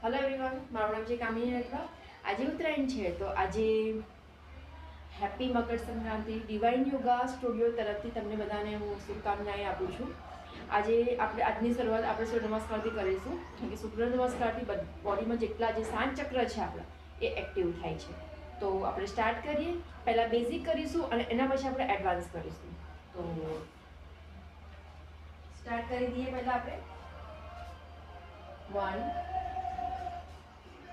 Hello everyone, મારું નામ છે કામિની રાઠવા. આજે ઉત્તરાયણ છે તો આજે happy Makar Sankranti. Divine yoga studio તરફથી તમને બધાને હું શુભકામનાએ આપું છું. આજે આજની શરૂઆત આપણે સૂર્ય નમસ્કારથી કરીશું, કારણ કે સૂર્ય નમસ્કારથી બોડીમાં જેટલા જે સાંજ ચક્ર છે આપણા એ એક્ટિવ થાય છે. તો આપણે સ્ટાર્ટ કરીએ. પહેલાં બેઝિક કરીશું અને એના પછી આપણે એડવાન્સ કરીશું. તો સ્ટાર્ટ કરી દઈએ. પહેલાં આપણે 1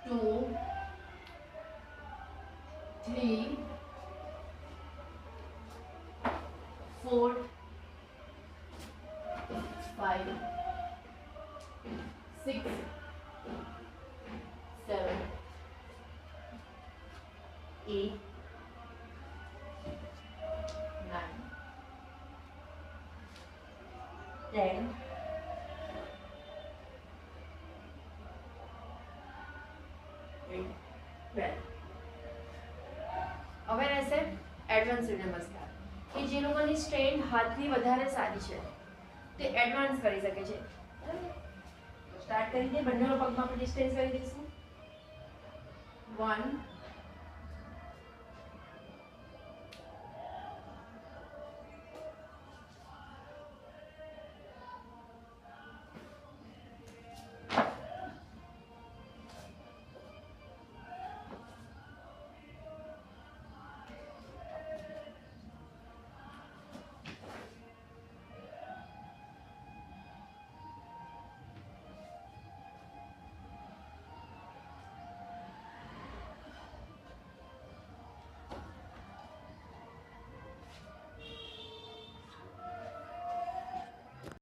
2 3 4 5 6 7 8 9 10 12. હવે રહેશે એડવાન્સ સૂર્ય નમસ્કાર, કે જે લોકોની સ્ટ્રેન્થ હાથની વધારે સારી છે તે એડવાન્સ કરી શકે છે. સ્ટાર્ટ કરી દઈએ. બંને પગમાં આપણે ડિસ્ટન્સ કરી દઈશું. 1